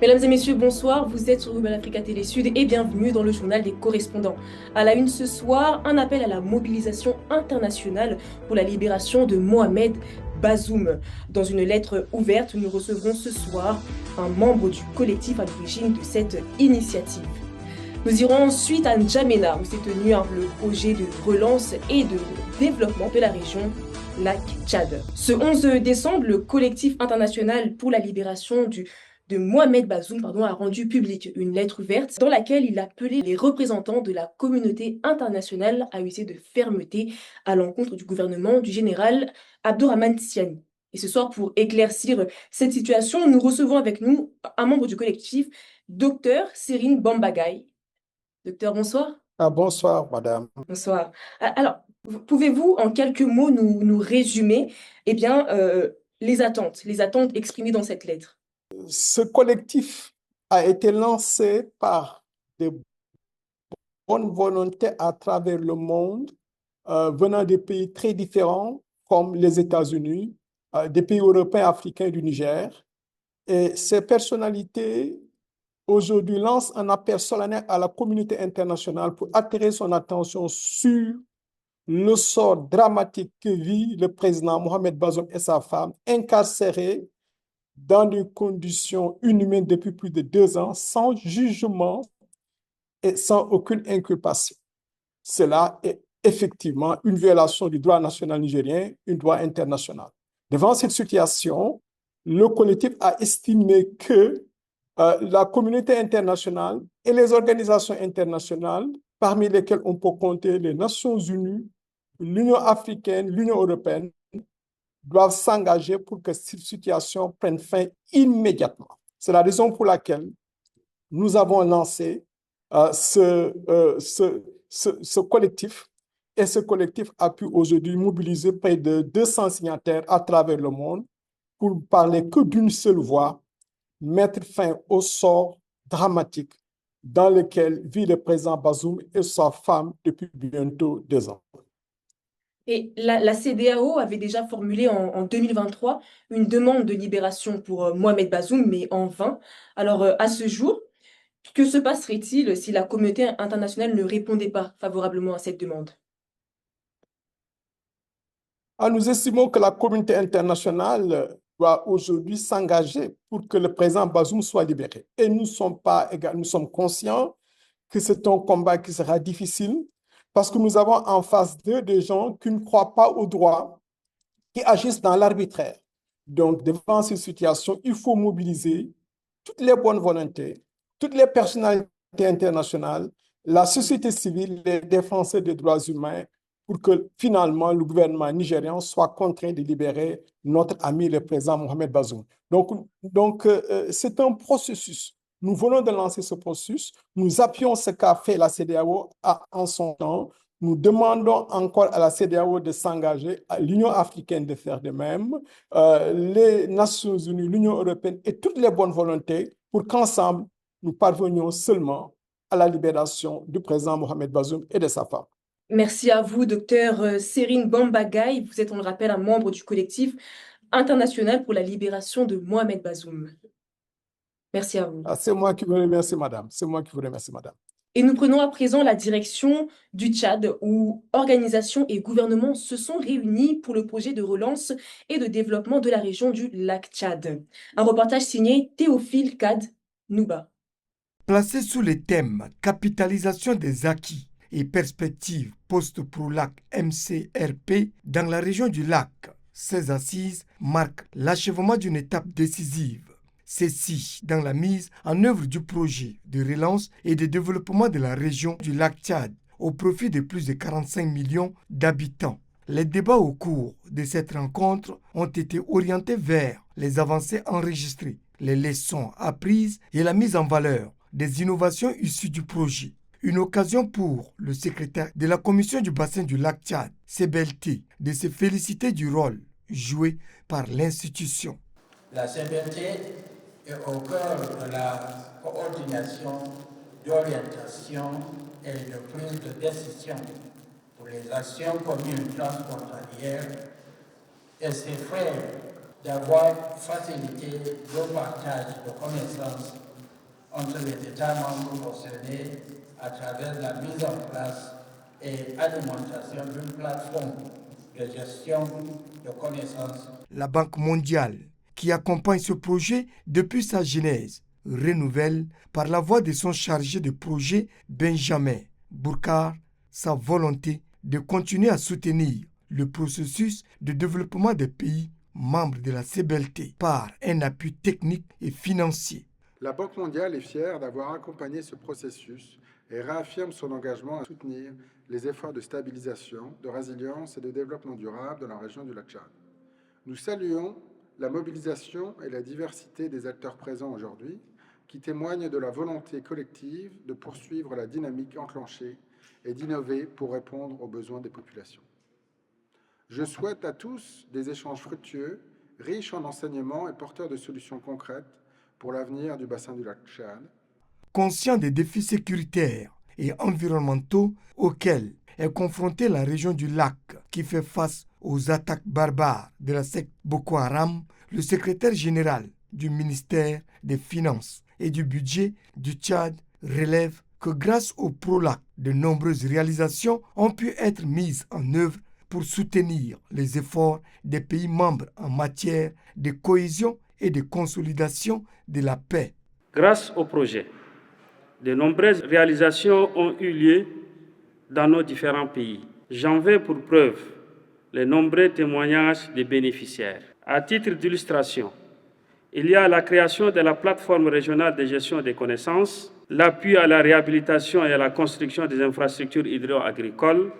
Mesdames et messieurs, bonsoir. Vous êtes sur Nouvelle Africa Télé Sud et bienvenue dans le journal des correspondants. À la une ce soir, un appel à la mobilisation internationale pour la libération de Mohamed Bazoum. Dans une lettre ouverte, nous recevrons ce soir un membre du collectif à l'origine de cette initiative. Nous irons ensuite à N'Djamena où s'est tenu le projet de relance et de développement de la région Lac-Tchad. Ce 11 décembre, le collectif international pour la libération de Mohamed Bazoum a rendu publique une lettre ouverte dans laquelle il appelait les représentants de la communauté internationale à user de fermeté à l'encontre du gouvernement du général Abdourahmane Tiani. Et ce soir, pour éclaircir cette situation, nous recevons avec nous un membre du collectif, Dr Serine Bambagaï. Docteur, bonsoir. Ah, bonsoir, madame. Bonsoir. Alors, pouvez-vous en quelques mots nous résumer les attentes exprimées dans cette lettre? Ce collectif a été lancé par de bonnes volontés à travers le monde, venant de pays très différents, comme les États-Unis, des pays européens, africains et du Niger. Et ces personnalités, aujourd'hui, lancent un appel solennel à la communauté internationale pour attirer son attention sur le sort dramatique que vit le président Mohamed Bazoum et sa femme, incarcérés dans des conditions inhumaines depuis plus de 2 ans, sans jugement et sans aucune inculpation. Cela est effectivement une violation du droit national nigérien, un droit international. Devant cette situation, le collectif a estimé que la communauté internationale et les organisations internationales, parmi lesquelles on peut compter les Nations Unies, l'Union africaine, l'Union européenne, doivent s'engager pour que cette situation prenne fin immédiatement. C'est la raison pour laquelle nous avons lancé ce collectif, et ce collectif a pu aujourd'hui mobiliser près de 200 signataires à travers le monde pour parler que d'une seule voix, mettre fin au sort dramatique dans lequel vit le président Bazoum et sa femme depuis bientôt 2 ans. Et la CEDEAO avait déjà formulé en 2023 une demande de libération pour Mohamed Bazoum, mais en vain. Alors, à ce jour, que se passerait-il si la communauté internationale ne répondait pas favorablement à cette demande? Nous estimons que la communauté internationale doit aujourd'hui s'engager pour que le président Bazoum soit libéré. Et nous sommes conscients que c'est un combat qui sera difficile parce que nous avons en face d'eux des gens qui ne croient pas au droit, qui agissent dans l'arbitraire. Donc, devant ces situations, il faut mobiliser toutes les bonnes volontés, toutes les personnalités internationales, la société civile, les défenseurs des droits humains, pour que finalement le gouvernement nigérian soit contraint de libérer notre ami le président Mohamed Bazoum. C'est un processus. Nous venons de lancer ce processus. Nous appuyons ce qu'a fait la CEDEAO en son temps. Nous demandons encore à la CEDEAO de s'engager, à l'Union africaine de faire de même, les Nations unies, l'Union européenne et toutes les bonnes volontés pour qu'ensemble, nous parvenions seulement à la libération du président Mohamed Bazoum et de sa femme. Merci à vous, docteur Serine Bambagaï. Vous êtes, on le rappelle, un membre du collectif international pour la libération de Mohamed Bazoum. Merci à vous. C'est moi qui vous remercie, madame. C'est moi qui vous remercie, madame. Et nous prenons à présent la direction du Tchad, où organisations et gouvernements se sont réunis pour le projet de relance et de développement de la région du lac Tchad. Un reportage signé Théophile Kad Nouba. Placé sous les thèmes capitalisation des acquis et perspectives post-Proulac MCRP dans la région du lac, ces assises marquent l'achèvement d'une étape décisive. Ceci dans la mise en œuvre du projet de relance et de développement de la région du lac Tchad au profit de plus de 45 millions d'habitants. Les débats au cours de cette rencontre ont été orientés vers les avancées enregistrées, les leçons apprises et la mise en valeur des innovations issues du projet. Une occasion pour le secrétaire de la commission du bassin du lac Tchad, CBLT, de se féliciter du rôle joué par l'institution. La CBLT est au cœur de la coordination, d'orientation et de prise de décision pour les actions communes transfrontalières et s'effraie d'avoir facilité le partage de connaissances entre les États membres concernés à travers la mise en place et alimentation d'une plateforme de gestion de connaissances. La Banque mondiale, qui accompagne ce projet depuis sa genèse, renouvelle par la voix de son chargé de projet Benjamin Bourkar sa volonté de continuer à soutenir le processus de développement des pays membres de la CBLT par un appui technique et financier. La Banque mondiale est fière d'avoir accompagné ce processus et réaffirme son engagement à soutenir les efforts de stabilisation, de résilience et de développement durable dans la région du lac Tchad. Nous saluons la mobilisation et la diversité des acteurs présents aujourd'hui, qui témoignent de la volonté collective de poursuivre la dynamique enclenchée et d'innover pour répondre aux besoins des populations. Je souhaite à tous des échanges fructueux, riches en enseignements et porteurs de solutions concrètes pour l'avenir du bassin du lac Tchad. Conscient des défis sécuritaires et environnementaux auxquels est confrontée la région du lac qui fait face aux attaques barbares de la secte Boko Haram, le secrétaire général du ministère des Finances et du Budget du Tchad relève que grâce au PROLAC, de nombreuses réalisations ont pu être mises en œuvre pour soutenir les efforts des pays membres en matière de cohésion et de consolidation de la paix. Grâce au projet, de nombreuses réalisations ont eu lieu dans nos différents pays. J'en veux pour preuve les nombreux témoignages des bénéficiaires. À titre d'illustration, il y a la création de la plateforme régionale de gestion des connaissances, l'appui à la réhabilitation et à la construction des infrastructures hydro-agricoles,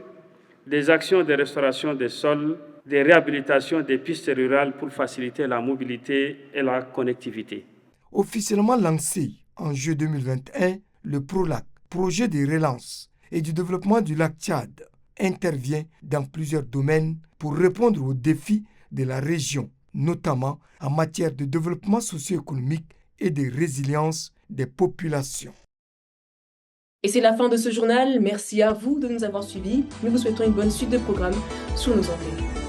des actions de restauration des sols, des réhabilitations des pistes rurales pour faciliter la mobilité et la connectivité. Officiellement lancé en juillet 2021, le PROLAC, projet de relance et du développement du lac Tchad, intervient dans plusieurs domaines pour répondre aux défis de la région, notamment en matière de développement socio-économique et de résilience des populations. Et c'est la fin de ce journal. Merci à vous de nous avoir suivis. Nous vous souhaitons une bonne suite de programmes sur nos antennes.